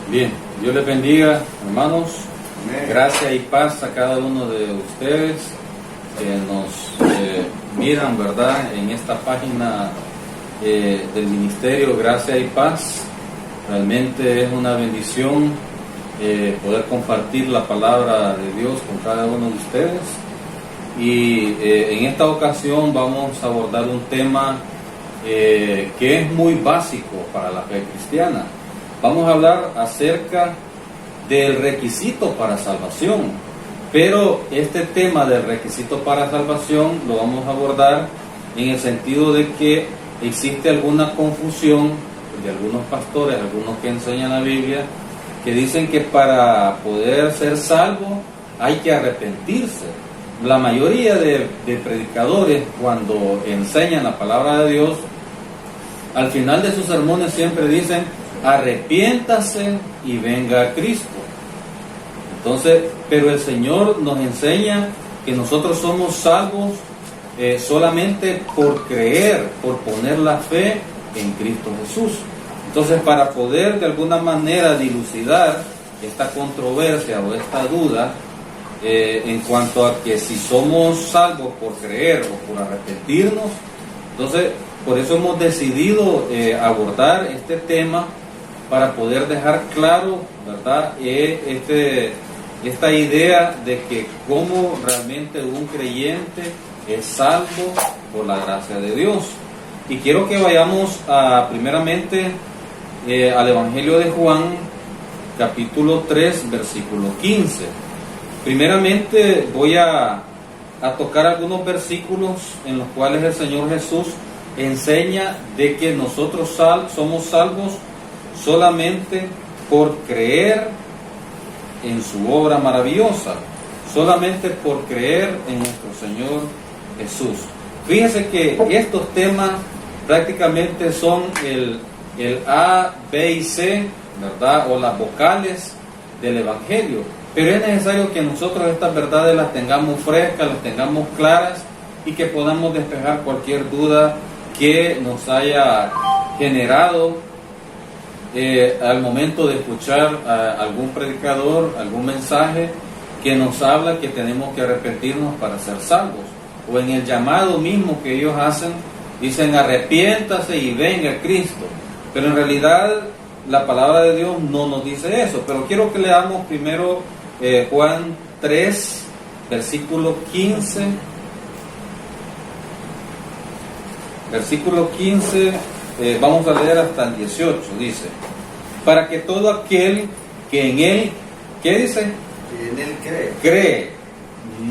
Bien, Dios les bendiga, hermanos. Amén. Gracia y paz a cada uno de ustedes que nos miran, ¿verdad?, en esta página del Ministerio Gracia y Paz. Realmente es una bendición poder compartir la palabra de Dios con cada uno de ustedes. Y en esta ocasión vamos a abordar un tema que es muy básico para la fe cristiana. Vamos a hablar acerca del requisito para salvación, pero este tema del requisito para salvación lo vamos a abordar en el sentido de que existe alguna confusión de algunos pastores, algunos que enseñan la Biblia, que dicen que para poder ser salvo hay que arrepentirse. La mayoría de predicadores, cuando enseñan la palabra de Dios, al final de sus sermones siempre dicen: arrepiéntase y venga a Cristo. Entonces, pero el Señor nos enseña que nosotros somos salvos solamente por creer, por poner la fe en Cristo Jesús. Entonces, para poder de alguna manera dilucidar esta controversia o esta duda en cuanto a que si somos salvos por creer o por arrepentirnos, entonces por eso hemos decidido abordar este tema, para poder dejar claro, ¿verdad?, esta idea de que cómo realmente un creyente es salvo por la gracia de Dios. Y quiero que vayamos primeramente al Evangelio de Juan, capítulo 3, versículo 15. Primeramente voy a tocar algunos versículos en los cuales el Señor Jesús enseña de que nosotros somos salvos solamente por creer en su obra maravillosa, solamente por creer en nuestro Señor Jesús. Fíjense que estos temas prácticamente son el A, B y C, ¿verdad?, o las vocales del Evangelio, pero es necesario que nosotros estas verdades las tengamos frescas, las tengamos claras, y que podamos despejar cualquier duda que nos haya generado al momento de escuchar a algún predicador, algún mensaje que nos habla que tenemos que arrepentirnos para ser salvos, o en el llamado mismo que ellos hacen, dicen: arrepiéntase y venga a Cristo, pero en realidad la palabra de Dios no nos dice eso. Pero quiero que leamos primero Juan 3, versículo 15. Versículo 15, vamos a leer hasta el 18, dice: para que todo aquel que en él, ¿qué dice? Que en él Cree,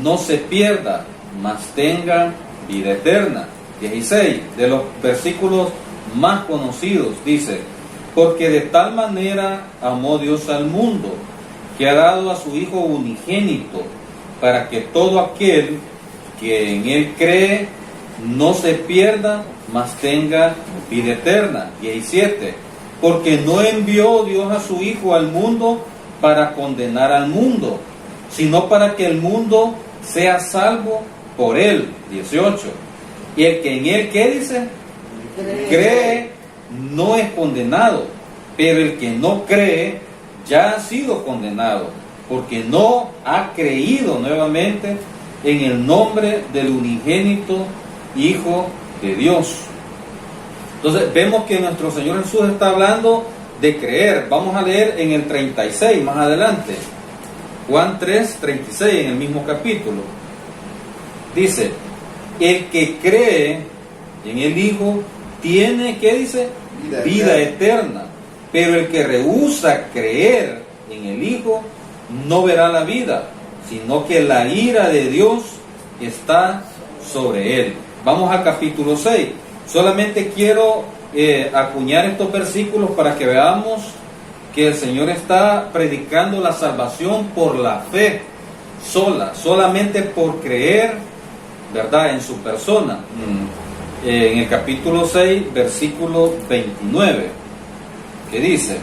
no se pierda, mas tenga vida eterna. 16, de los versículos más conocidos, dice: porque de tal manera amó Dios al mundo, que ha dado a su Hijo unigénito, para que todo aquel que en él cree no se pierda, mas tenga vida eterna. 17, porque no envió Dios a su Hijo al mundo para condenar al mundo, sino para que el mundo sea salvo por él. 18, y el que en él, ¿qué dice? Cree, no es condenado, pero el que no cree ya ha sido condenado, porque no ha creído nuevamente en el nombre del unigénito Hijo de Dios. Entonces vemos que nuestro Señor Jesús está hablando de creer. Vamos a leer en el 36 más adelante, Juan 3, 36, en el mismo capítulo. Dice: el que cree en el Hijo tiene, ¿qué dice? Vida eterna, pero el que rehúsa creer en el Hijo no verá la vida, sino que la ira de Dios está sobre él. Vamos al capítulo 6. Solamente quiero acuñar estos versículos para que veamos que el Señor está predicando la salvación por la fe solamente por creer, ¿verdad?, en su persona. En el capítulo 6, versículo 29, que dice: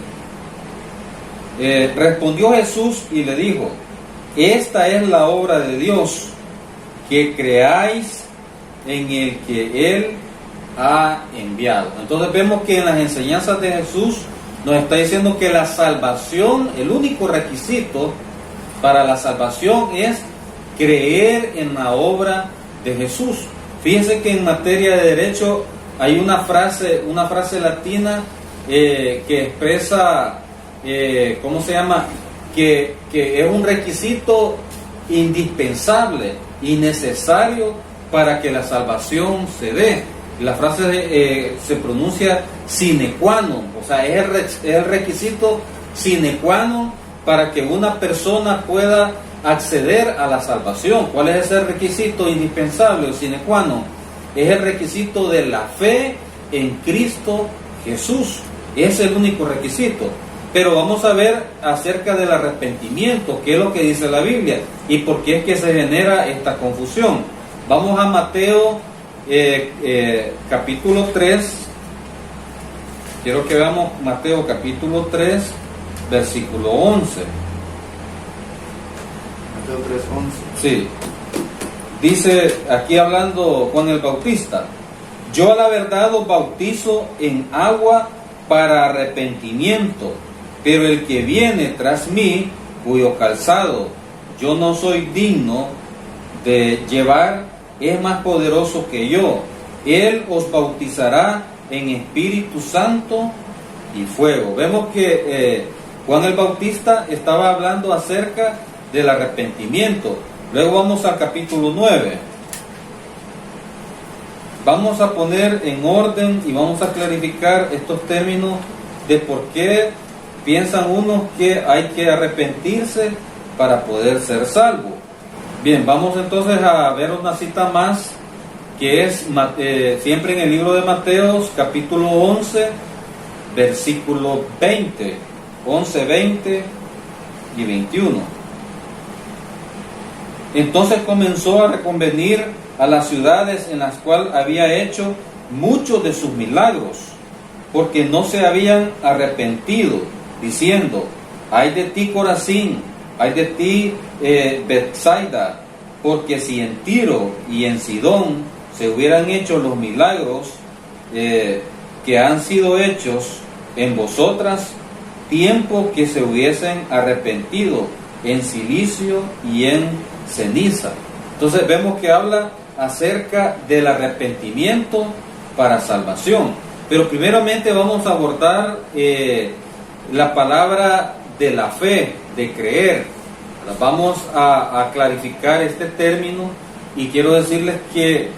respondió Jesús y le dijo: esta es la obra de Dios, que creáis en el que Él ha enviado. Entonces vemos que en las enseñanzas de Jesús nos está diciendo que la salvación, el único requisito para la salvación es creer en la obra de Jesús. Fíjense que en materia de derecho hay una frase latina que expresa, ¿cómo se llama? Que es un requisito indispensable y necesario para que la salvación se dé. La frase se pronuncia sine qua non, o sea, es el requisito sine qua non para que una persona pueda acceder a la salvación. ¿Cuál es ese requisito indispensable o sine qua non? Es el requisito de la fe en Cristo Jesús. Es el único requisito. Pero vamos a ver acerca del arrepentimiento, qué es lo que dice la Biblia y por qué es que se genera esta confusión. Vamos a Mateo capítulo 3. Quiero que veamos Mateo capítulo 3, versículo 11. Mateo 3:11. Sí. Dice aquí hablando Juan el Bautista: yo a la verdad os bautizo en agua para arrepentimiento, pero el que viene tras mí, cuyo calzado yo no soy digno de llevar, es más poderoso que yo. Él os bautizará en Espíritu Santo y fuego. Vemos que Juan el Bautista estaba hablando acerca del arrepentimiento. Luego vamos al capítulo 9. Vamos a poner en orden y vamos a clarificar estos términos de por qué piensan unos que hay que arrepentirse para poder ser salvo. Bien, vamos entonces a ver una cita más, que es siempre en el libro de Mateos, capítulo 11, versículo 20, 11, 20 y 21. Entonces comenzó a reconvenir a las ciudades en las cuales había hecho muchos de sus milagros, porque no se habían arrepentido, diciendo: ay de ti, Corazín, ay de ti, Betsaida, porque si en Tiro y en Sidón se hubieran hecho los milagros que han sido hechos en vosotras, tiempo que se hubiesen arrepentido en silicio y en ceniza. Entonces vemos que habla acerca del arrepentimiento para salvación. Pero primeramente vamos a abordar la palabra de la fe, de creer. Vamos a clarificar este término y quiero decirles que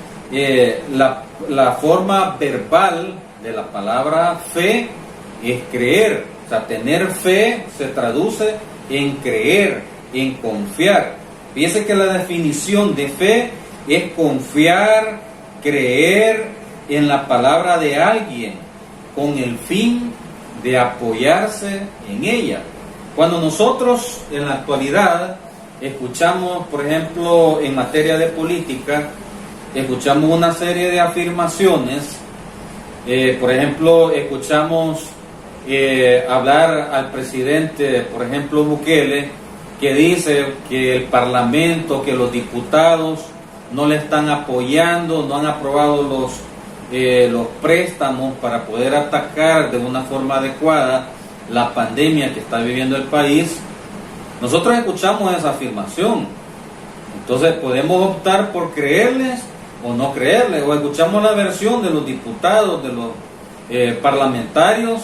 la forma verbal de la palabra fe es creer. O sea, tener fe se traduce en creer, en confiar. Fíjense que la definición de fe es confiar, creer en la palabra de alguien con el fin de apoyarse en ella. Cuando nosotros en la actualidad escuchamos, por ejemplo, en materia de política, escuchamos una serie de afirmaciones, por ejemplo, escuchamos hablar al presidente, por ejemplo, Bukele, que dice que el Parlamento, que los diputados no le están apoyando, no han aprobado los préstamos para poder atacar de una forma adecuada la pandemia que está viviendo el país. Nosotros escuchamos esa afirmación, entonces podemos optar por creerles o no creerles, o escuchamos la versión de los diputados, de los parlamentarios,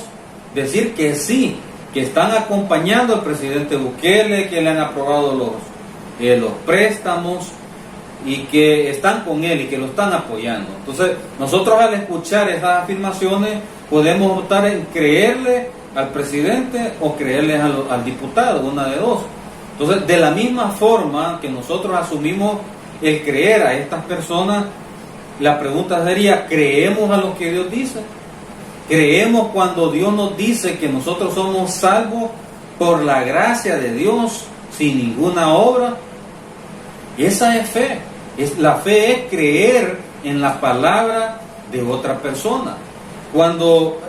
decir que sí, que están acompañando al presidente Bukele, que le han aprobado los préstamos y que están con él y que lo están apoyando. Entonces nosotros al escuchar esas afirmaciones podemos optar en creerle al presidente o creerle al diputado, una de dos. Entonces, de la misma forma que nosotros asumimos el creer a estas personas, la pregunta sería: ¿creemos a lo que Dios dice? ¿Creemos cuando Dios nos dice que nosotros somos salvos por la gracia de Dios sin ninguna obra? Esa es fe. La fe es creer en la palabra de otra persona. Cuando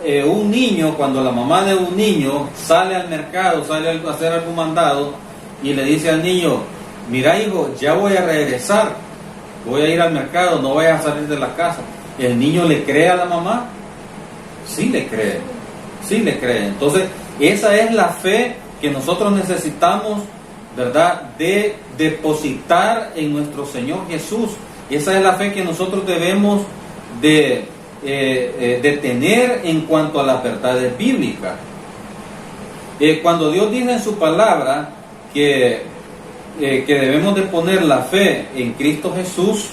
cuando la mamá de un niño sale al mercado, sale a hacer algún mandado y le dice al niño: mira, hijo, ya voy a regresar, voy a ir al mercado, no vayas a salir de la casa. ¿El niño le cree a la mamá? Sí le cree. sí le cree. Entonces, esa es la fe que nosotros necesitamos, ¿verdad?, de depositar en nuestro Señor Jesús. Esa es la fe que nosotros debemos de tener en cuanto a las verdades bíblicas. Cuando Dios dice en su palabra que debemos de poner la fe en Cristo Jesús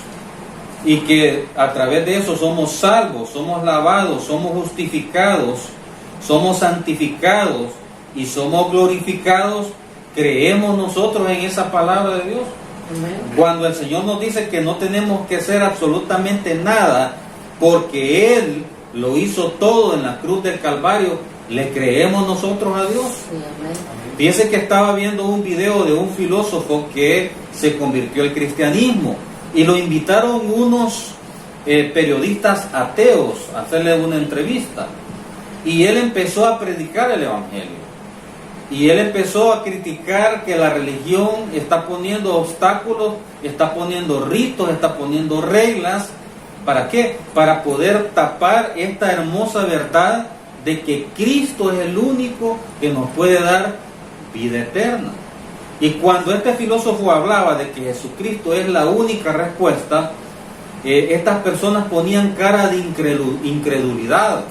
y que a través de eso somos salvos, somos lavados, somos justificados, somos santificados y somos glorificados, creemos nosotros en esa palabra de Dios. Amén. Cuando el Señor nos dice que no tenemos que hacer absolutamente nada porque Él lo hizo todo en la cruz del Calvario, ¿le creemos nosotros a Dios? Sí, amén. Fíjese que estaba viendo un video de un filósofo que se convirtió al cristianismo y lo invitaron unos periodistas ateos a hacerle una entrevista, y él empezó a predicar el evangelio y él empezó a criticar que la religión está poniendo obstáculos, está poniendo ritos, está poniendo reglas. ¿Para qué? Para poder tapar esta hermosa verdad de que Cristo es el único que nos puede dar vida eterna. Y cuando este filósofo hablaba de que Jesucristo es la única respuesta, estas personas ponían cara de incredulidad.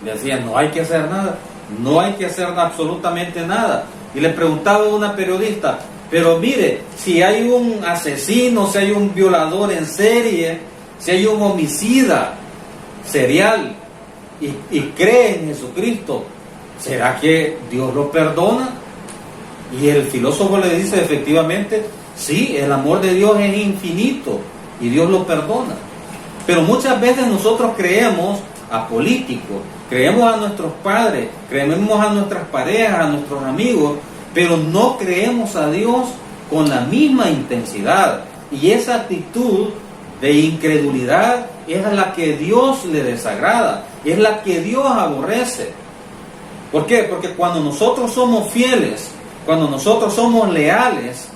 Le decían, no hay que hacer nada, no hay que hacer absolutamente nada. Y le preguntaba a una periodista, pero mire, si hay un asesino, si hay un violador en serie, si hay un homicida serial y cree en Jesucristo, ¿será que Dios lo perdona? Y el filósofo le dice, efectivamente, sí, el amor de Dios es infinito y Dios lo perdona. Pero muchas veces nosotros creemos a políticos, creemos a nuestros padres, creemos a nuestras parejas, a nuestros amigos, pero no creemos a Dios con la misma intensidad. Y esa actitud de incredulidad es la que Dios le desagrada, es la que Dios aborrece. ¿Por qué? Porque cuando nosotros somos fieles, cuando nosotros somos leales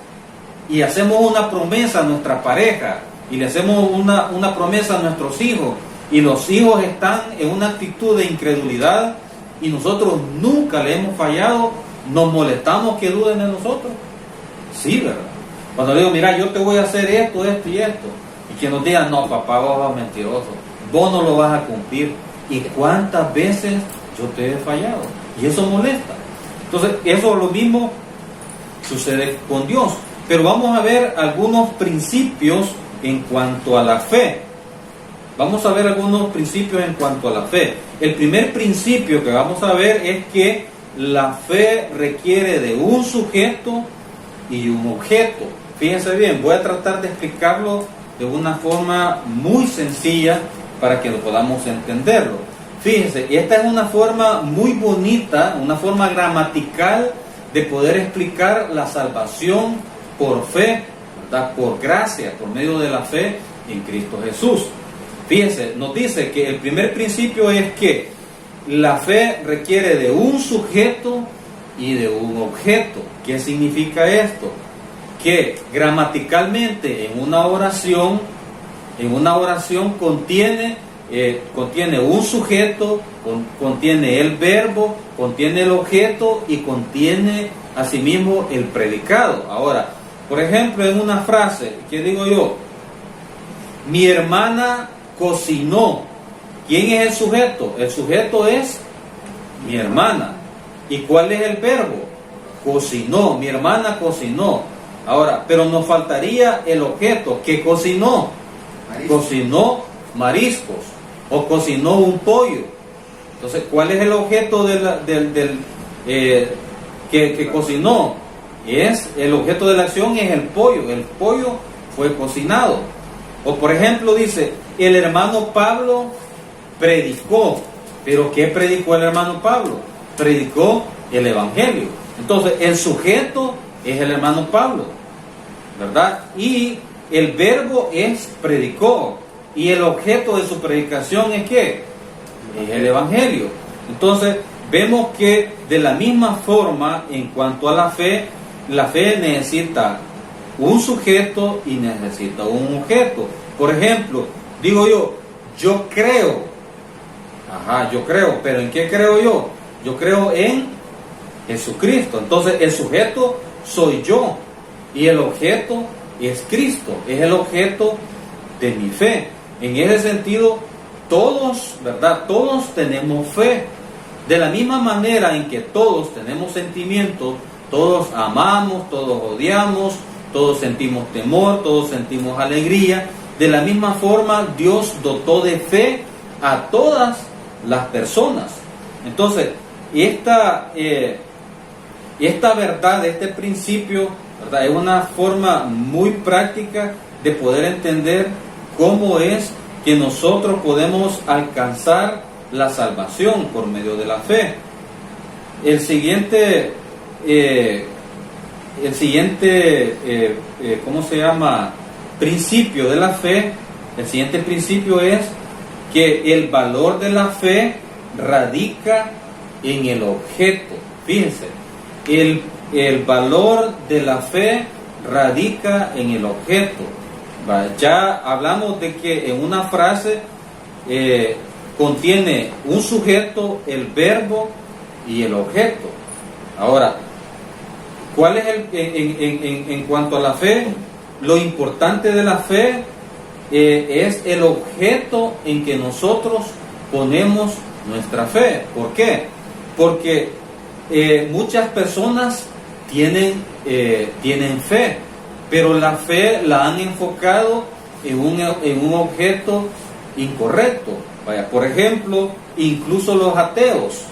y hacemos una promesa a nuestra pareja y le hacemos una promesa a nuestros hijos, y los hijos están en una actitud de incredulidad y nosotros nunca le hemos fallado, nos molestamos que duden de nosotros. Sí, ¿verdad? Cuando le digo, mira, yo te voy a hacer esto, esto y esto, y que nos digan, no, papá, vos vas mentiroso, vos no lo vas a cumplir. ¿Y cuántas veces yo te he fallado? Y eso molesta. Entonces, eso lo mismo sucede con Dios. Pero vamos a ver algunos principios en cuanto a la fe. Vamos a ver algunos principios en cuanto a la fe. El primer principio que vamos a ver es que la fe requiere de un sujeto y un objeto. Fíjense bien, voy a tratar de explicarlo de una forma muy sencilla para que lo podamos entenderlo. Fíjense, esta es una forma muy bonita, una forma gramatical de poder explicar la salvación por fe, ¿verdad? Por gracia, por medio de la fe en Cristo Jesús. Fíjense, nos dice que el primer principio es que la fe requiere de un sujeto y de un objeto. ¿Qué significa esto? Que gramaticalmente en una oración contiene un sujeto, contiene el verbo, contiene el objeto y contiene asimismo el predicado. Ahora, por ejemplo, en una frase, ¿qué digo yo? Mi hermana cocinó. ¿Quién es el sujeto? El sujeto es mi hermana. ¿Y cuál es el verbo? Cocinó. Mi hermana cocinó. Ahora, pero nos faltaría el objeto. ¿Qué cocinó? Mariscos. Cocinó mariscos o cocinó un pollo. Entonces, ¿cuál es el objeto que cocinó? El objeto de la acción es el pollo. El pollo fue cocinado. O por ejemplo dice, el hermano Pablo predicó. ¿Pero qué predicó el hermano Pablo? Predicó el evangelio. Entonces, el sujeto es el hermano Pablo, ¿verdad? Y el verbo es predicó. Y el objeto de su predicación es ¿qué? Es el evangelio. Entonces, vemos que de la misma forma, en cuanto a la fe necesita un sujeto y necesita un objeto. Por ejemplo, digo yo creo. Yo creo, pero ¿en qué creo yo? Yo creo en Jesucristo. Entonces el sujeto soy yo y el objeto es Cristo, es el objeto de mi fe. En ese sentido, todos, ¿verdad? Todos tenemos fe. De la misma manera en que todos tenemos sentimientos, todos amamos, todos odiamos, todos sentimos temor, todos sentimos alegría. De la misma forma, Dios dotó de fe a todas las personas. Entonces, esta verdad, este principio, ¿verdad?, es una forma muy práctica de poder entender cómo es que nosotros podemos alcanzar la salvación por medio de la fe. El siguiente, ¿cómo se llama?, principio de la fe. El siguiente principio es que el valor de la fe radica en el objeto. Fíjense, el valor de la fe radica en el objeto. Ya hablamos de que en una frase contiene un sujeto, el verbo y el objeto. Ahora, ¿cuál es en cuanto a la fe? Lo importante de la fe es el objeto en que nosotros ponemos nuestra fe. ¿Por qué? Porque muchas personas tienen fe, pero la fe la han enfocado en un objeto incorrecto. Vaya, por ejemplo, incluso los ateos.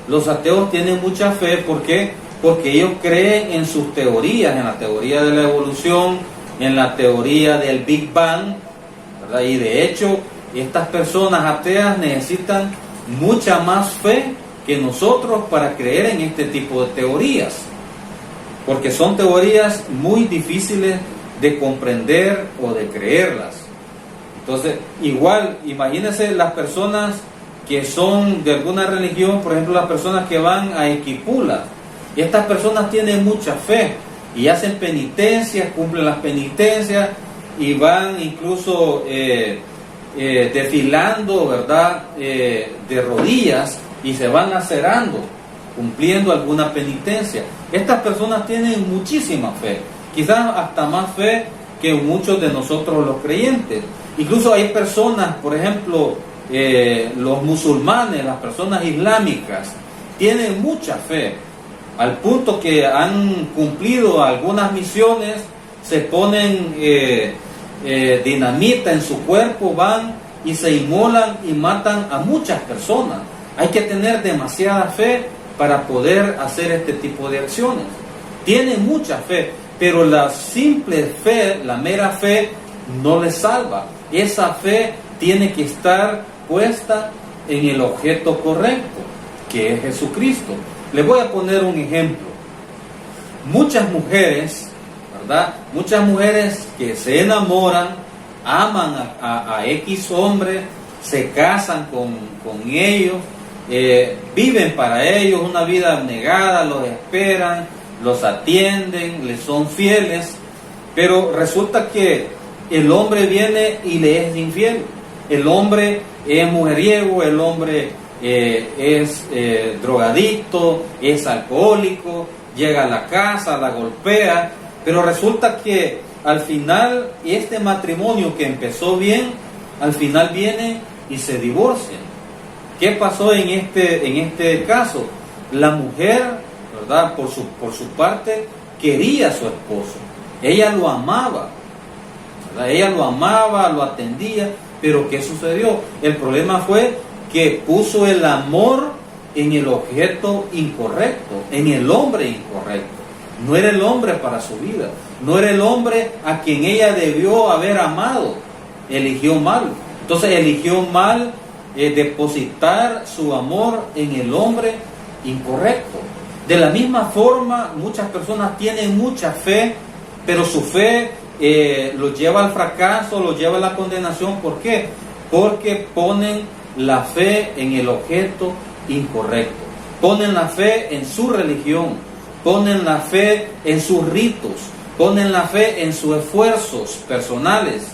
Los ateos tienen mucha fe. ¿Por qué? Porque ellos creen en sus teorías, en la teoría de la evolución, en la teoría del Big Bang, ¿verdad? Y de hecho, estas personas ateas necesitan mucha más fe que nosotros para creer en este tipo de teorías, porque son teorías muy difíciles de comprender o de creerlas. Entonces, igual, imagínense las personas que son de alguna religión, por ejemplo, las personas que van a Esquipula, y estas personas tienen mucha fe y hacen penitencias, cumplen las penitencias y van incluso desfilando, ¿verdad?, de rodillas, y se van lacerando, cumpliendo alguna penitencia. Estas personas tienen muchísima fe, quizás hasta más fe que muchos de nosotros los creyentes. Incluso hay personas, por ejemplo, los musulmanes, las personas islámicas, tienen mucha fe, al punto que han cumplido algunas misiones, se ponen dinamita en su cuerpo, van y se inmolan y matan a muchas personas. Hay que tener demasiada fe para poder hacer este tipo de acciones. Tienen mucha fe, pero la simple fe, la mera fe, no les salva. Esa fe tiene que estar puesta en el objeto correcto, que es Jesucristo. Les voy a poner un ejemplo. Muchas mujeres, ¿verdad?, muchas mujeres que se enamoran, aman a X hombre, se casan con ellos, viven para ellos una vida abnegada, los esperan, los atienden, les son fieles, pero resulta que el hombre viene y le es infiel. El hombre es mujeriego, el hombre es drogadicto, es alcohólico, llega a la casa, la golpea, pero resulta que al final este matrimonio que empezó bien, al final viene y se divorcian. ¿Qué pasó en este caso? La mujer, ¿verdad?, por su parte, quería a su esposo. Ella lo amaba, ¿verdad? Ella lo amaba, lo atendía, pero ¿qué sucedió? El problema fue que puso el amor en el objeto incorrecto, en el hombre incorrecto. No era el hombre para su vida, no era el hombre a quien ella debió haber amado. Eligió mal. Entonces eligió mal depositar su amor en el hombre incorrecto. De la misma forma, muchas personas tienen mucha fe, pero su fe los lleva al fracaso, los lleva a la condenación. ¿Por qué? Porque ponen la fe en el objeto incorrecto. Ponen la fe en su religión, ponen la fe en sus ritos, ponen la fe en sus esfuerzos personales.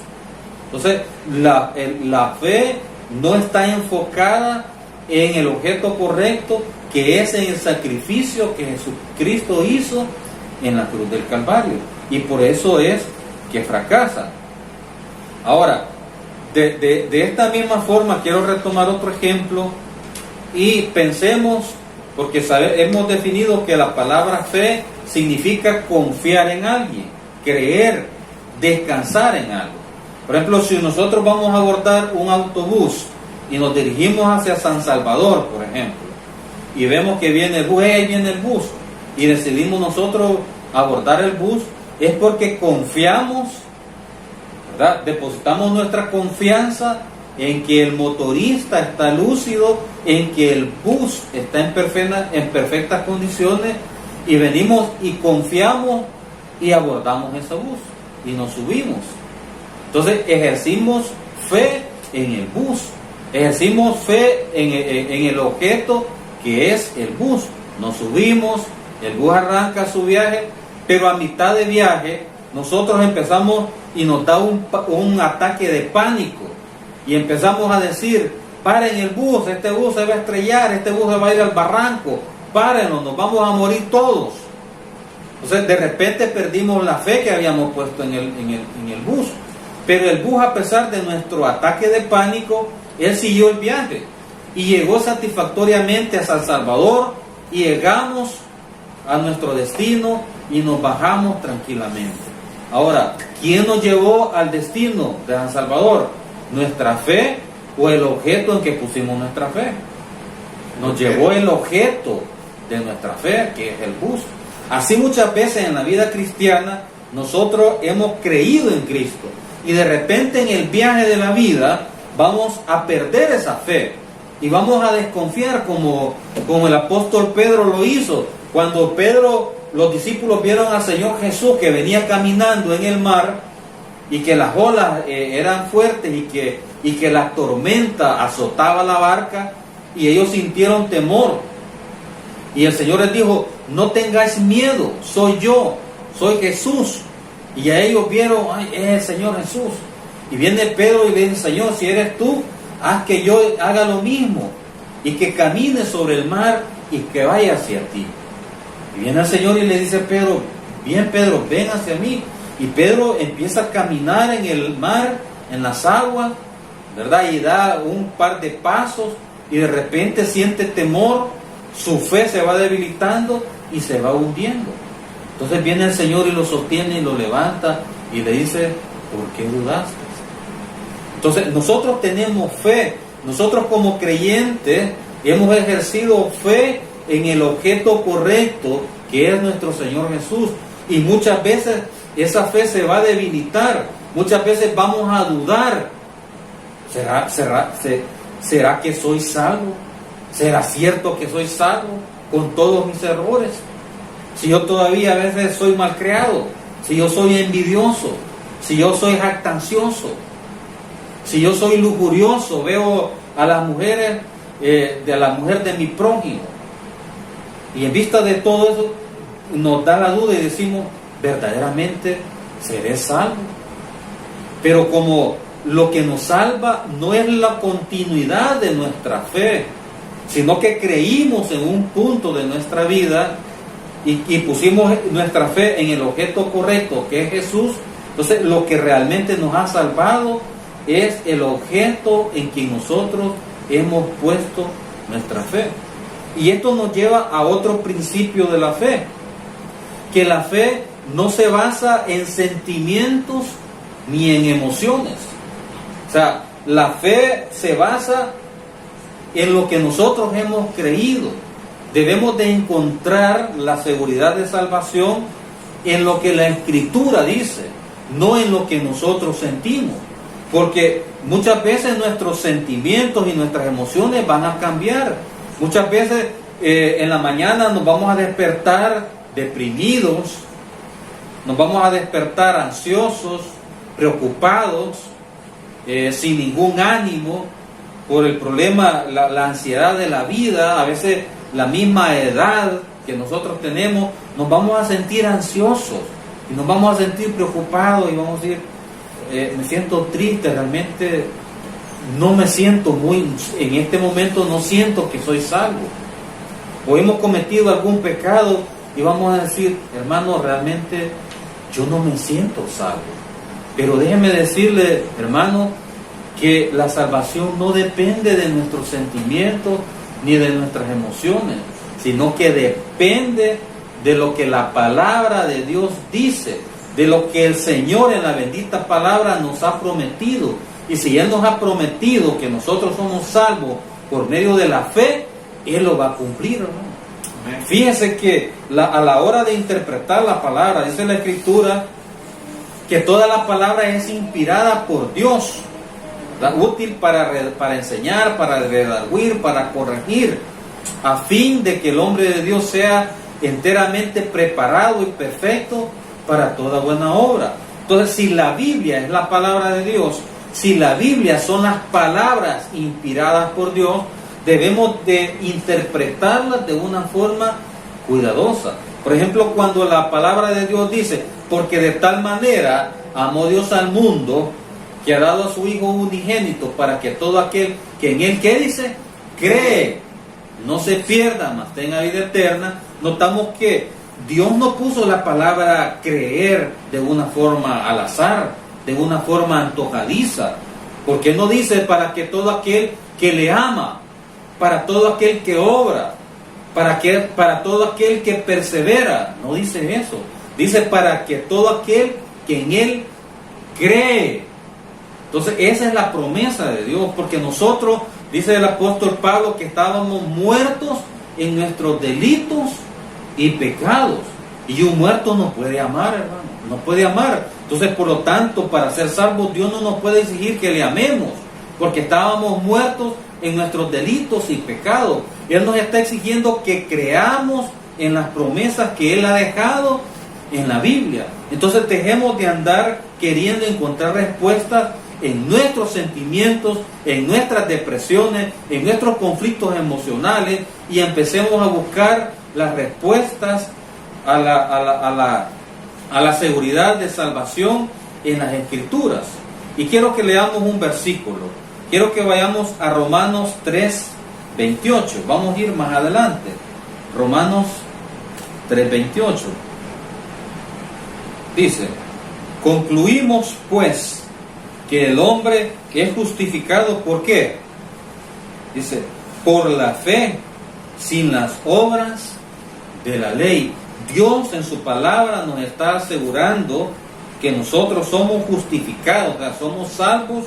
Entonces, la fe no está enfocada en el objeto correcto, que es en el sacrificio que Jesucristo hizo en la cruz del Calvario. Y por eso es que fracasa. Ahora, de esta misma forma quiero retomar otro ejemplo y pensemos, porque hemos definido que la palabra fe significa confiar en alguien, creer, descansar en algo. Por ejemplo, si nosotros vamos a abordar un autobús y nos dirigimos hacia San Salvador, por ejemplo, y vemos que viene el bus, ahí viene el bus, y decidimos nosotros abordar el bus, es porque confiamos, ¿verdad? Depositamos nuestra confianza en que el motorista está lúcido, en que el bus está en perfectas condiciones, y venimos y confiamos y abordamos ese bus y nos subimos. Entonces ejercimos fe en el bus, ejercimos fe en el objeto que es el bus. Nos subimos, el bus arranca su viaje, pero a mitad de viaje nosotros empezamos y nos da un ataque de pánico y empezamos a decir: paren el bus, este bus se va a estrellar, este bus se va a ir al barranco, párenlo, nos vamos a morir todos. Entonces de repente perdimos la fe que habíamos puesto en el bus. Pero el bus, a pesar de nuestro ataque de pánico, él siguió el viaje y llegó satisfactoriamente a San Salvador, y llegamos a nuestro destino y nos bajamos tranquilamente. Ahora, ¿quién nos llevó al destino de San Salvador? ¿Nuestra fe o el objeto en que pusimos nuestra fe? Nos llevó el objeto de nuestra fe, que es el bus. Así muchas veces en la vida cristiana nosotros hemos creído en Cristo, y de repente en el viaje de la vida vamos a perder esa fe y vamos a desconfiar, como el apóstol Pedro lo hizo. Cuando los discípulos vieron al Señor Jesús que venía caminando en el mar y que las olas eran fuertes y que la tormenta azotaba la barca, y ellos sintieron temor, y el Señor les dijo: no tengáis miedo, soy yo, soy Jesús. Y a ellos vieron: ay, es el Señor Jesús. Y viene Pedro y le dice: Señor, si eres tú, haz que yo haga lo mismo, y que camine sobre el mar y que vaya hacia ti. Y viene el Señor y le dice: Pedro, bien Pedro, ven hacia mí. Y Pedro empieza a caminar en el mar, en las aguas, ¿verdad? Y da un par de pasos, y de repente siente temor, su fe se va debilitando y se va hundiendo. Entonces viene el Señor y lo sostiene y lo levanta y le dice: ¿por qué dudaste? Entonces nosotros tenemos fe, nosotros como creyentes hemos ejercido fe en el objeto correcto, que es nuestro Señor Jesús, y muchas veces esa fe se va a debilitar, muchas veces vamos a dudar: ¿será que soy salvo? ¿Será cierto que soy salvo con todos mis errores? Si yo todavía a veces soy malcriado, si yo soy envidioso, si yo soy jactancioso, si yo soy lujurioso, veo a las mujeres, de la mujer de mi prójimo, y en vista de todo eso nos da la duda y decimos: ¿verdaderamente seré salvo? Pero como lo que nos salva no es la continuidad de nuestra fe, sino que creímos en un punto de nuestra vida y pusimos nuestra fe en el objeto correcto, que es Jesús, entonces lo que realmente nos ha salvado es el objeto en que nosotros hemos puesto nuestra fe. Y esto nos lleva a otro principio de la fe, que la fe no se basa en sentimientos ni en emociones. O sea, la fe se basa en lo que nosotros hemos creído. Debemos de encontrar la seguridad de salvación en lo que la Escritura dice, no en lo que nosotros sentimos. Porque muchas veces nuestros sentimientos y nuestras emociones van a cambiar. Muchas veces en la mañana nos vamos a despertar deprimidos, nos vamos a despertar ansiosos, preocupados, sin ningún ánimo, por el problema, la ansiedad de la vida. A veces la misma edad que nosotros tenemos, nos vamos a sentir ansiosos y nos vamos a sentir preocupados y vamos a decir: me siento triste, realmente no me siento en este momento no siento que soy salvo. O hemos cometido algún pecado y vamos a decir, hermano, realmente yo no me siento salvo. Pero déjeme decirle, hermano, que la salvación no depende de nuestros sentimientos ni de nuestras emociones, sino que depende de lo que la palabra de Dios dice, de lo que el Señor en la bendita palabra nos ha prometido. Y si Él nos ha prometido que nosotros somos salvos por medio de la fe, Él lo va a cumplir, hermano. Fíjese que a la hora de interpretar la palabra, dice la Escritura, que toda la palabra es inspirada por Dios, útil para enseñar, para redarguir, para corregir, a fin de que el hombre de Dios sea enteramente preparado y perfecto para toda buena obra. Entonces, si la Biblia es la palabra de Dios, si la Biblia son las palabras inspiradas por Dios, debemos de interpretarlas de una forma cuidadosa. Por ejemplo, cuando la palabra de Dios dice, porque de tal manera amó Dios al mundo, que ha dado a su Hijo unigénito, para que todo aquel que en Él, ¿qué dice? Cree, no se pierda, mas tenga vida eterna. Notamos que Dios no puso la palabra creer de una forma al azar, de una forma antojadiza, porque no dice para que todo aquel que le ama, para todo aquel que obra, para todo aquel que persevera. No dice eso, dice para que todo aquel que en Él cree. Entonces esa es la promesa de Dios, porque nosotros, dice el apóstol Pablo, que estábamos muertos en nuestros delitos y pecados. Y un muerto no puede amar, hermano, no puede amar. Entonces, por lo tanto, para ser salvos, Dios no nos puede exigir que le amemos, porque estábamos muertos en nuestros delitos y pecados. Él nos está exigiendo que creamos en las promesas que Él ha dejado en la Biblia. Entonces, dejemos de andar queriendo encontrar respuestas en nuestros sentimientos, en nuestras depresiones, en nuestros conflictos emocionales, y empecemos a buscar las respuestas a la seguridad de salvación en las Escrituras. Y quiero que leamos un versículo. Quiero que vayamos a Romanos 3:28. Vamos a ir más adelante. Romanos 3:28. Dice, concluimos pues que el hombre es justificado, ¿por qué? Dice, por la fe, sin las obras de la ley. Dios en su palabra nos está asegurando que nosotros somos justificados, o sea, somos salvos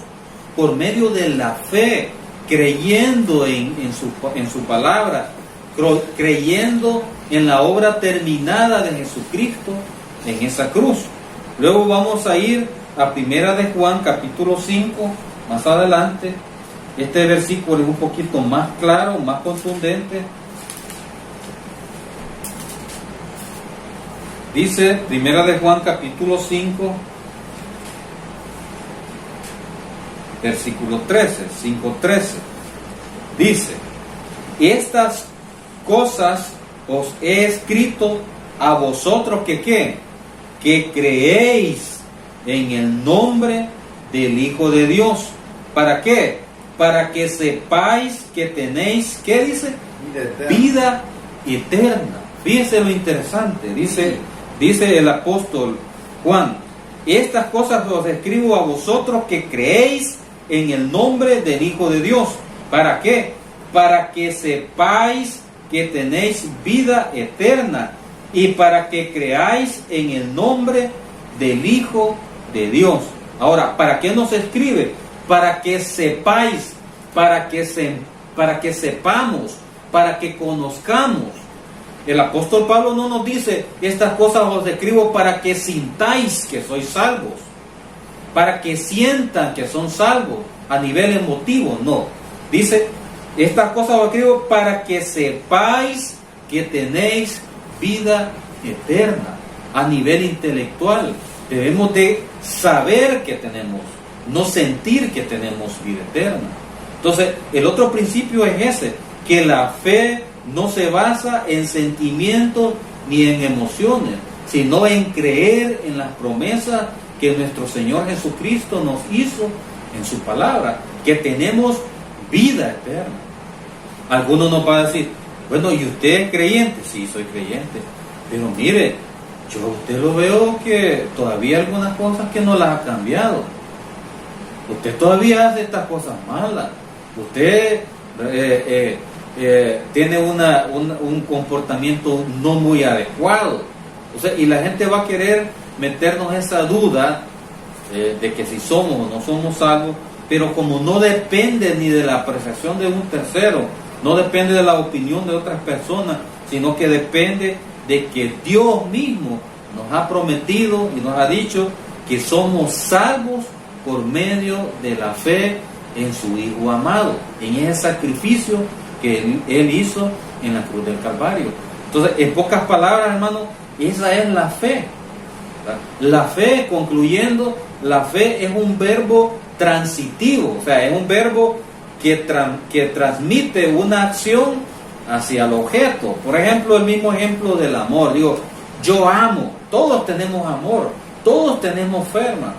por medio de la fe, creyendo en su palabra, creyendo en la obra terminada de Jesucristo en esa cruz. Luego vamos a ir a Primera de Juan, capítulo 5, más adelante. Este versículo es un poquito más claro, más contundente. Dice Primera de Juan, capítulo 5, versículo 13, 5:13. Dice, estas cosas os he escrito a vosotros que ¿qué? Que creéis en el nombre del Hijo de Dios. ¿Para qué? Para que sepáis que tenéis, ¿qué dice? Vida eterna. Fíjese lo interesante, dice el apóstol Juan, estas cosas os escribo a vosotros que creéis en el nombre del Hijo de Dios. ¿Para qué? Para que sepáis que tenéis vida eterna y para que creáis en el nombre del Hijo de Dios. Ahora, ¿para qué nos escribe? Para que sepáis, para que sepamos, para que conozcamos. El apóstol Pablo no nos dice, estas cosas os escribo para que sintáis que sois salvos, para que sientan que son salvos a nivel emotivo. No, dice, estas cosas os escribo para que sepáis que tenéis vida eterna a nivel intelectual. Debemos de saber que tenemos, no sentir que tenemos vida eterna. Entonces, el otro principio es ese, que la fe no se basa en sentimientos ni en emociones, sino en creer en las promesas que nuestro Señor Jesucristo nos hizo en su palabra. que tenemos vida eterna. Algunos nos van a decir, bueno, ¿y usted es creyente? Sí, soy creyente, pero mire, yo a usted lo veo que todavía hay algunas cosas que no las ha cambiado. Usted todavía hace estas cosas malas. Usted tiene un comportamiento no muy adecuado. O sea, y la gente va a querer meternos esa duda de que si somos o no somos salvos, pero como no depende ni de la apreciación de un tercero, no depende de la opinión de otras personas, sino que depende de que Dios mismo nos ha prometido y nos ha dicho que somos salvos por medio de la fe en su Hijo amado, en ese sacrificio que Él hizo en la cruz del Calvario. Entonces, en pocas palabras, hermano, esa es la fe. La fe, concluyendo, la fe es un verbo transitivo, o sea, es un verbo que transmite una acción hacia el objeto. Por ejemplo, el mismo ejemplo del amor. Digo, yo amo, todos tenemos amor, todos tenemos fe, hermano.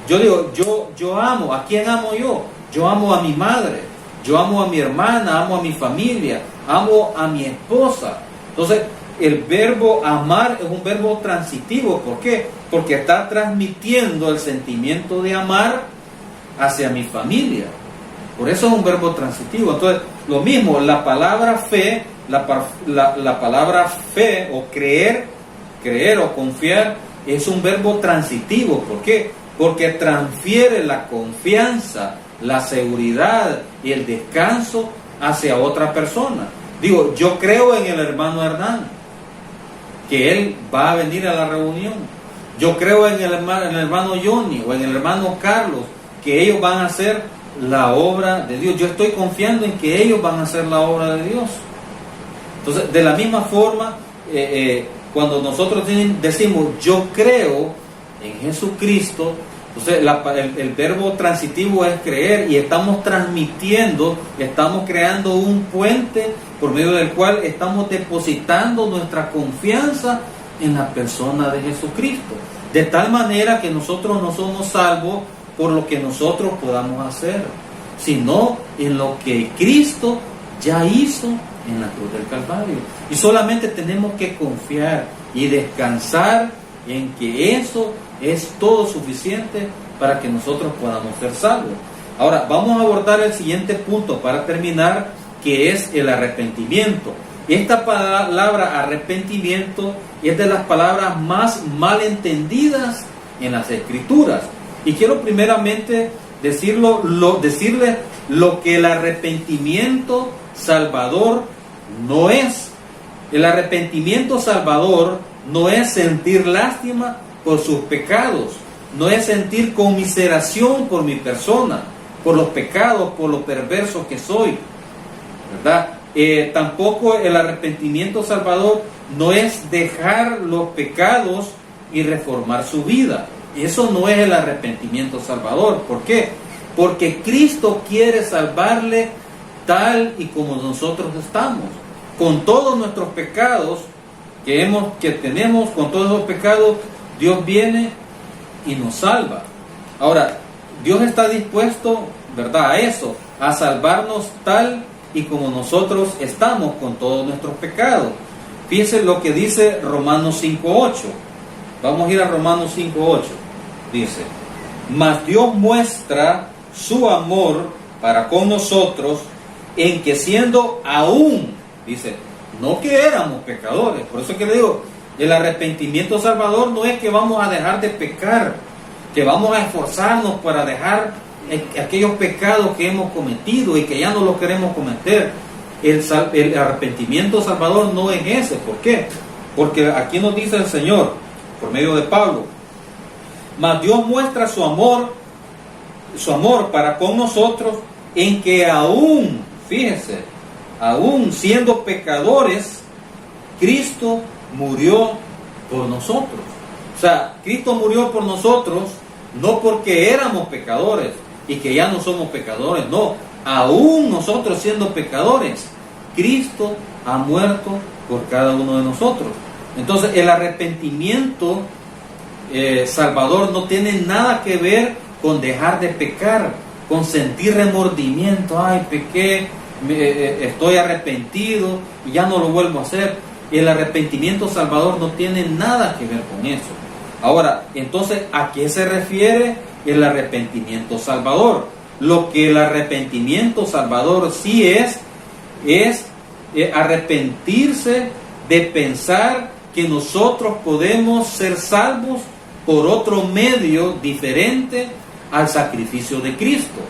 Yo digo, yo amo. ¿A quién amo yo? Yo amo a mi madre, yo amo a mi hermana, amo a mi familia, amo a mi esposa. Entonces, el verbo amar es un verbo transitivo. ¿Por qué? Porque está transmitiendo el sentimiento de amar hacia mi familia. Por eso es un verbo transitivo. Entonces, lo mismo, la palabra fe, la palabra fe o creer o confiar es un verbo transitivo. ¿Por qué? Porque transfiere la confianza, la seguridad y el descanso hacia otra persona. Digo, yo creo en el hermano Hernán, que él va a venir a la reunión. Yo creo en el hermano Johnny o en el hermano Carlos, que ellos van a hacer la obra de Dios. Yo estoy confiando en que ellos van a hacer la obra de Dios. Entonces, de la misma forma, cuando nosotros decimos yo creo en Jesucristo, entonces el verbo transitivo es creer, y estamos transmitiendo, estamos creando un puente por medio del cual estamos depositando nuestra confianza en la persona de Jesucristo, de tal manera que nosotros no somos salvos por lo que nosotros podamos hacer, sino en lo que Cristo ya hizo en la cruz del Calvario. Y solamente tenemos que confiar y descansar en que eso es todo suficiente para que nosotros podamos ser salvos. Ahora, vamos a abordar el siguiente punto para terminar, que es el arrepentimiento. Esta palabra arrepentimiento es de las palabras más mal entendidas en las Escrituras. Y quiero primeramente decirle lo que el arrepentimiento salvador no es. El arrepentimiento salvador no es sentir lástima por sus pecados, no es sentir conmiseración por mi persona, por los pecados, por lo perverso que soy, ¿verdad? Tampoco el arrepentimiento salvador no es dejar los pecados y reformar su vida. Eso no es el arrepentimiento salvador. ¿Por qué? Porque Cristo quiere salvarle tal y como nosotros estamos, con todos nuestros pecados que tenemos, con todos los pecados, Dios viene y nos salva. Ahora, Dios está dispuesto, ¿verdad?, a eso, a salvarnos tal y como nosotros estamos con todos nuestros pecados. Fíjense lo que dice Romanos 5:8. Vamos a ir a Romanos 5:8. Dice, mas Dios muestra su amor para con nosotros en que siendo aún, dice, no que éramos pecadores. Por eso es que le digo, el arrepentimiento salvador no es que vamos a dejar de pecar, que vamos a esforzarnos para dejar aquellos pecados que hemos cometido y que ya no los queremos cometer. El arrepentimiento salvador no es ese. ¿Por qué? Porque aquí nos dice el Señor, por medio de Pablo, mas Dios muestra su amor para con nosotros en que aún, fíjense, aún siendo pecadores, Cristo murió por nosotros. O sea, Cristo murió por nosotros no porque éramos pecadores y que ya no somos pecadores, no, aún nosotros siendo pecadores, Cristo ha muerto por cada uno de nosotros. Entonces, el arrepentimiento salvador no tiene nada que ver con dejar de pecar, con sentir remordimiento. Ay, pequé, estoy arrepentido y ya no lo vuelvo a hacer. El arrepentimiento salvador no tiene nada que ver con eso. Ahora, entonces, ¿a qué se refiere el arrepentimiento salvador? Lo que el arrepentimiento salvador sí es arrepentirse de pensar que nosotros podemos ser salvos por otro medio diferente al sacrificio de Cristo.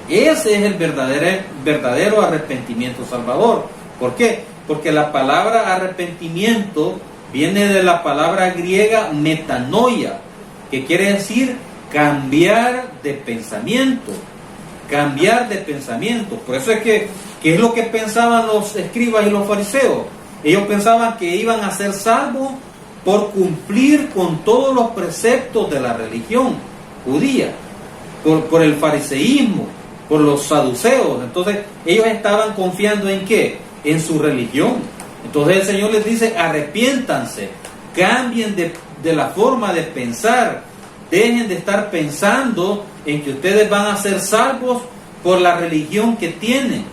Ese es el verdadero arrepentimiento salvador. ¿Por qué? Porque la palabra arrepentimiento viene de la palabra griega metanoia, que quiere decir cambiar de pensamiento. Cambiar de pensamiento. Por eso es que, ¿qué es lo que pensaban los escribas y los fariseos? Ellos pensaban que iban a ser salvos por cumplir con todos los preceptos de la religión judía, por el fariseísmo, por los saduceos. Entonces ellos estaban confiando ¿en qué? En su religión. Entonces el Señor les dice: arrepiéntanse, cambien de la forma de pensar, dejen de estar pensando en que ustedes van a ser salvos por la religión que tienen,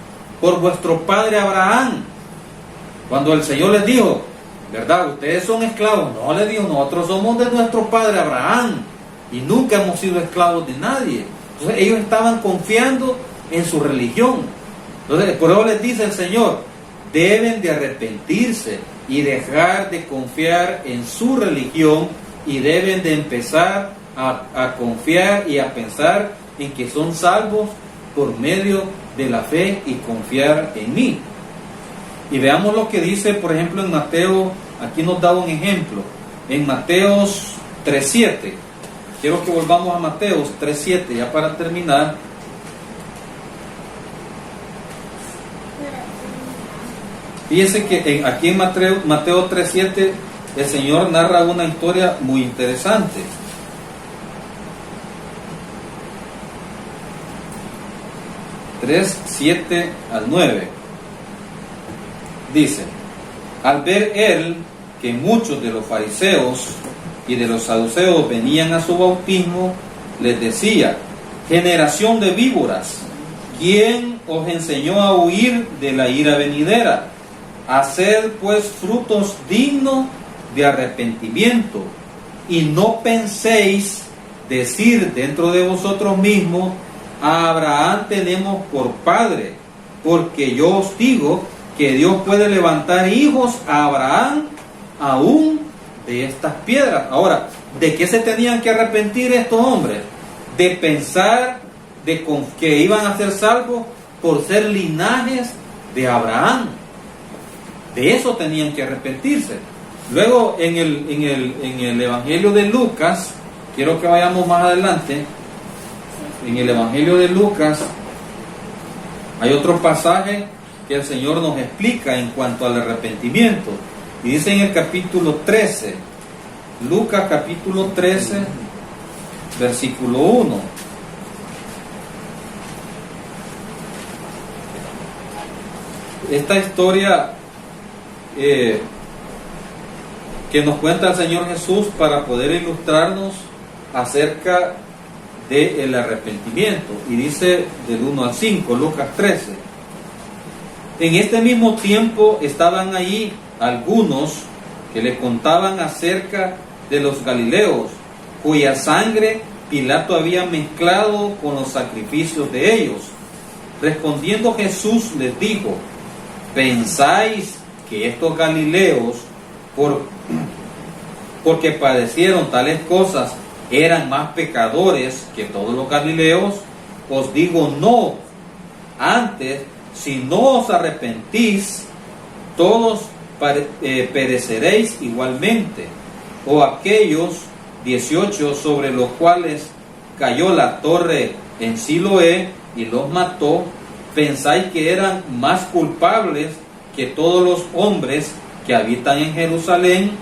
por vuestro padre Abraham. Cuando el Señor les dijo, ¿verdad? Ustedes son esclavos. No, les dijo, nosotros somos de nuestro padre Abraham y nunca hemos sido esclavos de nadie. Entonces ellos estaban confiando en su religión. Entonces por eso les dice el Señor: deben de arrepentirse y dejar de confiar en su religión, y deben de empezar a confiar y a pensar en que son salvos por medio de la fe y confiar en mí. Y veamos lo que dice, por ejemplo, en Mateo. Aquí nos da un ejemplo en Mateos 3:7. Quiero que volvamos a Mateos 3:7 ya para terminar. Fíjense que aquí en Mateo 3:7 el Señor narra una historia muy interesante. Tres, 7 al 9. Dice: al ver él que muchos de los fariseos y de los saduceos venían a su bautismo, les decía: generación de víboras, ¿quién os enseñó a huir de la ira venidera? Haced pues frutos dignos de arrepentimiento, y no penséis decir dentro de vosotros mismos: a Abraham tenemos por padre, porque yo os digo que Dios puede levantar hijos a Abraham aún de estas piedras. Ahora, ¿de qué se tenían que arrepentir estos hombres? De pensar que iban a ser salvos por ser linajes de Abraham. De eso tenían que arrepentirse. Luego en el Evangelio de Lucas, quiero que vayamos más adelante. En el Evangelio de Lucas hay otro pasaje que el Señor nos explica en cuanto al arrepentimiento. Y dice en el capítulo 13, Lucas capítulo 13, versículo 1. Esta historia que nos cuenta el Señor Jesús para poder ilustrarnos acerca del arrepentimiento. Y dice del 1 al 5, Lucas 13. En este mismo tiempo estaban allí algunos que le contaban acerca de los galileos, cuya sangre Pilato había mezclado con los sacrificios de ellos. Respondiendo Jesús les dijo: ¿pensáis que estos galileos, porque padecieron tales cosas, eran más pecadores que todos los galileos? Os digo no. Antes, si no os arrepentís, todos pereceréis igualmente. O aquellos 18 sobre los cuales cayó la torre en Siloé y los mató, ¿pensáis que eran más culpables que todos los hombres que habitan en Jerusalén?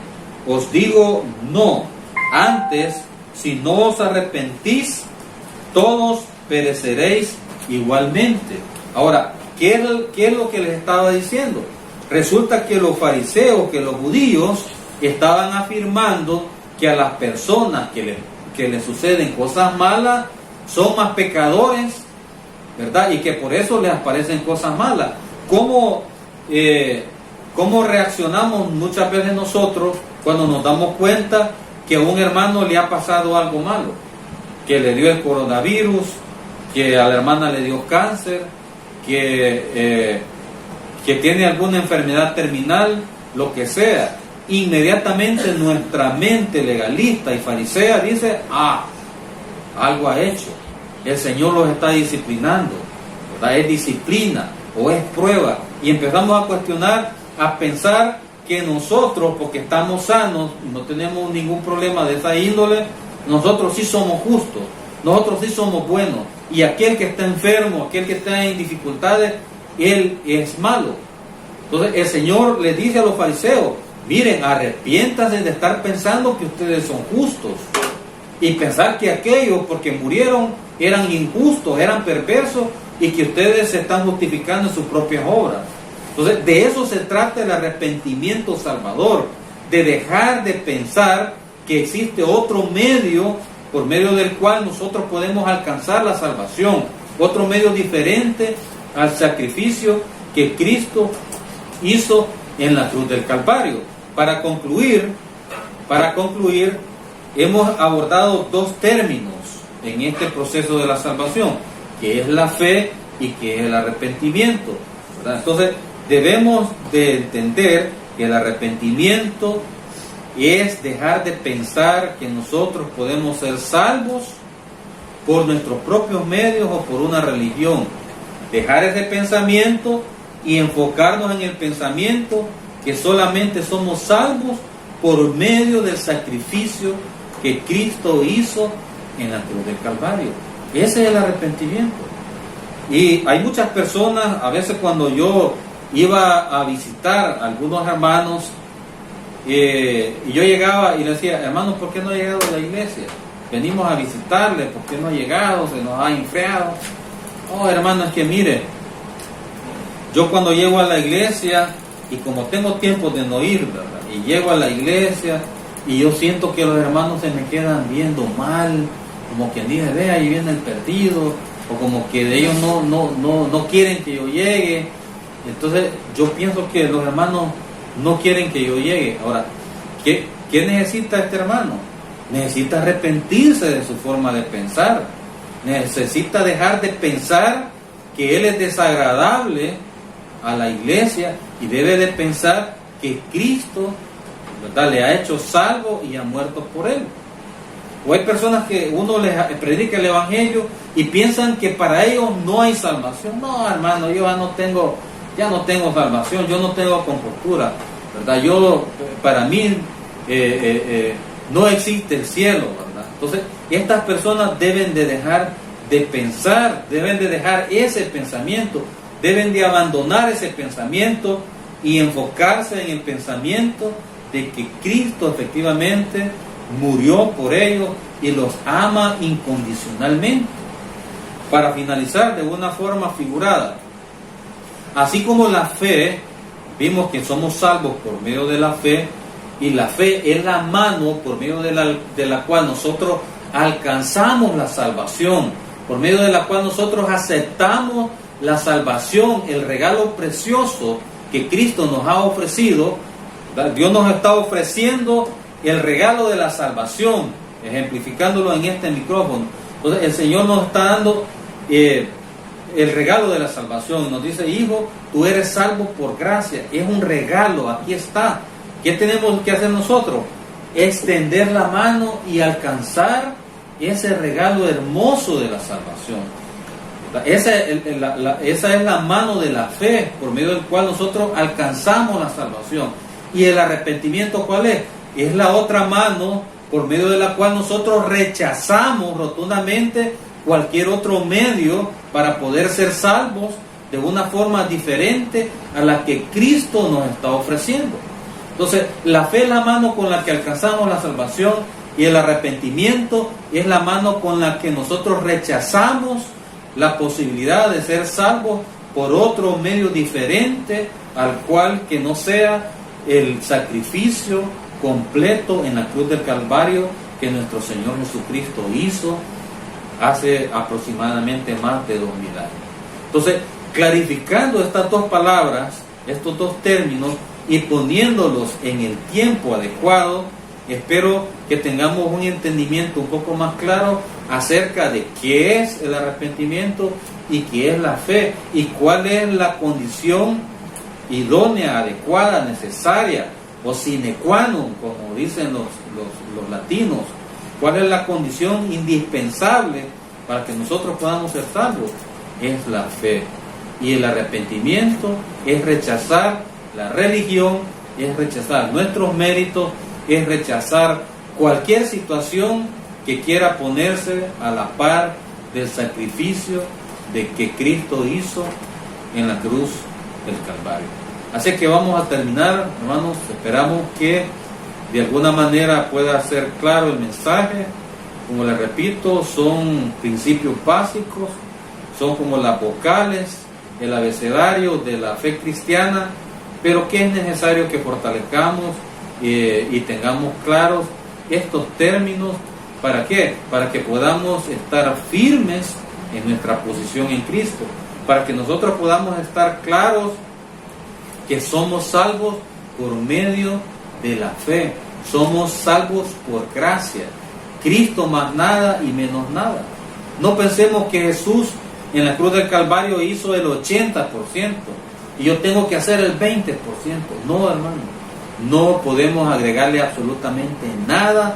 Os digo no. Antes, si no os arrepentís, todos pereceréis igualmente. Ahora, ¿qué es lo que les estaba diciendo? Resulta que los fariseos, que los judíos, estaban afirmando que a las personas que les suceden cosas malas son más pecadores ¿verdad? Y que por eso les aparecen cosas malas. ¿Cómo reaccionamos muchas veces nosotros cuando nos damos cuenta que a un hermano le ha pasado algo malo? Que le dio el coronavirus, que a la hermana le dio cáncer, que tiene alguna enfermedad terminal, lo que sea. Inmediatamente nuestra mente legalista y farisea dice, algo ha hecho, el Señor los está disciplinando, ¿verdad? Es disciplina o es prueba, y empezamos a cuestionar, a pensar que nosotros, porque estamos sanos y no tenemos ningún problema de esa índole, nosotros sí somos justos, nosotros sí somos buenos, y aquel que está enfermo, aquel que está en dificultades, él es malo. Entonces el Señor les dice a los fariseos, miren, arrepiéntanse de estar pensando que ustedes son justos y pensar que aquellos, porque murieron, eran injustos, eran perversos, y que ustedes se están justificando en sus propias obras. Entonces de eso se trata el arrepentimiento salvador, de dejar de pensar que existe otro medio por medio del cual nosotros podemos alcanzar la salvación, otro medio diferente al sacrificio que Cristo hizo en la cruz del Calvario. Para concluir, hemos abordado dos términos en este proceso de la salvación, que es la fe y que es el arrepentimiento, ¿verdad? Entonces debemos de entender que el arrepentimiento es dejar de pensar que nosotros podemos ser salvos por nuestros propios medios o por una religión. Dejar ese pensamiento y enfocarnos en el pensamiento que solamente somos salvos por medio del sacrificio que Cristo hizo en la cruz del Calvario. Ese es el arrepentimiento. Y hay muchas personas, a veces cuando yo iba a visitar a algunos hermanos, y yo llegaba y le decía, hermanos, ¿por qué no ha llegado a la iglesia? Venimos a visitarle, ¿por qué no ha llegado? Se nos ha enfriado. Oh, hermano, es que mire, yo cuando llego a la iglesia, y como tengo tiempo de no ir, ¿verdad? Y llego a la iglesia, y yo siento que los hermanos se me quedan viendo mal, como quien dice, ve, ahí viene el perdido, o como que ellos no quieren que yo llegue. Entonces yo pienso que los hermanos no quieren que yo llegue. Ahora, ¿qué necesita este hermano? Necesita arrepentirse de su forma de pensar, necesita dejar de pensar que él es desagradable a la iglesia y debe de pensar que Cristo, ¿verdad?, le ha hecho salvo y ha muerto por él. O hay personas que uno les predica el evangelio y piensan que para ellos no hay salvación. No, hermano, yo ya no tengo salvación, yo no tengo compostura, ¿verdad? Para mí no existe el cielo, ¿verdad? Entonces estas personas deben de dejar de pensar, deben de dejar ese pensamiento, deben de abandonar ese pensamiento y enfocarse en el pensamiento de que Cristo efectivamente murió por ellos y los ama incondicionalmente. Para finalizar de una forma figurada, así como la fe, vimos que somos salvos por medio de la fe, y la fe es la mano por medio de la cual nosotros alcanzamos la salvación, por medio de la cual nosotros aceptamos la salvación, el regalo precioso que Cristo nos ha ofrecido. Dios nos está ofreciendo el regalo de la salvación, ejemplificándolo en este micrófono. Entonces el Señor nos está dando el regalo de la salvación y nos dice, hijo, tú eres salvo por gracia. Es un regalo, aquí está. ¿Qué tenemos que hacer nosotros? Extender la mano y alcanzar ese regalo hermoso de la salvación. Esa es la mano de la fe por medio del cual nosotros alcanzamos la salvación. Y el arrepentimiento, ¿cuál es? Es la otra mano por medio de la cual nosotros rechazamos rotundamente cualquier otro medio para poder ser salvos de una forma diferente a la que Cristo nos está ofreciendo. Entonces, la fe es la mano con la que alcanzamos la salvación, y el arrepentimiento es la mano con la que nosotros rechazamos la posibilidad de ser salvos por otro medio diferente al cual que no sea el sacrificio completo en la cruz del Calvario que nuestro Señor Jesucristo hizo hace aproximadamente más de 2000 años. Entonces, clarificando estas dos palabras, estos dos términos, y poniéndolos en el tiempo adecuado, espero que tengamos un entendimiento un poco más claro acerca de qué es el arrepentimiento y qué es la fe, y cuál es la condición idónea, adecuada, necesaria, o sine qua non, como dicen los latinos. ¿Cuál es la condición indispensable para que nosotros podamos ser salvos? Es la fe. Y el arrepentimiento es rechazar la religión, es rechazar nuestros méritos, es rechazar cualquier situación que quiera ponerse a la par del sacrificio de que Cristo hizo en la cruz del Calvario. Así que vamos a terminar, hermanos. Esperamos que de alguna manera pueda ser claro el mensaje. Como les repito, son principios básicos, son como las vocales, el abecedario de la fe cristiana, pero que es necesario que fortalezcamos y tengamos claros estos términos. ¿Para qué? Para que podamos estar firmes en nuestra posición en Cristo, para que nosotros podamos estar claros que somos salvos por medio de la fe, somos salvos por gracia, Cristo más nada y menos nada. No pensemos que Jesús en la cruz del Calvario hizo el 80% y yo tengo que hacer el 20%. No, hermano, no podemos agregarle absolutamente nada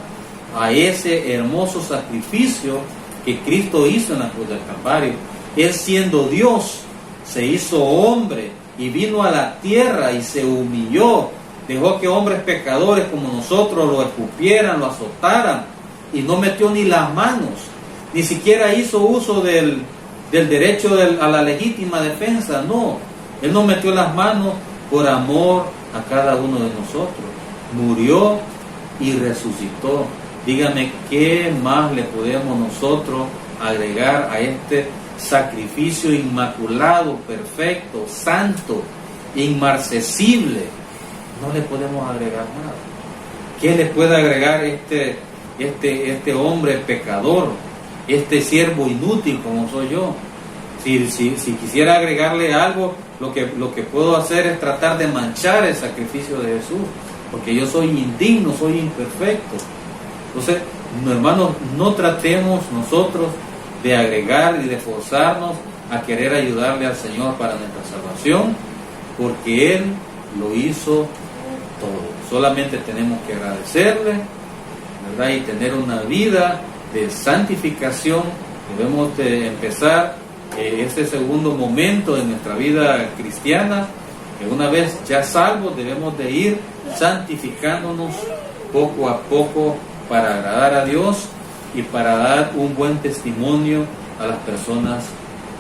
a ese hermoso sacrificio que Cristo hizo en la cruz del Calvario. Él, siendo Dios, se hizo hombre y vino a la tierra y se humilló, dejó que hombres pecadores como nosotros lo escupieran, lo azotaran, y no metió ni las manos, ni siquiera hizo uso del derecho a la legítima defensa. No, Él no metió las manos por amor a cada uno de nosotros. Murió y resucitó. Dígame, ¿qué más le podemos nosotros agregar a este sacrificio inmaculado, perfecto, santo, inmarcesible? No le podemos agregar nada. ¿Qué le puede agregar este hombre pecador, este siervo inútil como soy yo? Si quisiera agregarle algo, lo que puedo hacer es tratar de manchar el sacrificio de Jesús, porque yo soy indigno, soy imperfecto. Entonces, hermanos, no tratemos nosotros de agregar y de forzarnos a querer ayudarle al Señor para nuestra salvación, porque Él lo hizo todo. Solamente tenemos que agradecerle, ¿verdad? Y tener una vida de santificación. Debemos de empezar este segundo momento de nuestra vida cristiana, que una vez ya salvos debemos de ir santificándonos poco a poco para agradar a Dios y para dar un buen testimonio a las personas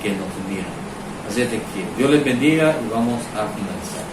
que nos miran. Así es que Dios les bendiga y vamos a finalizar.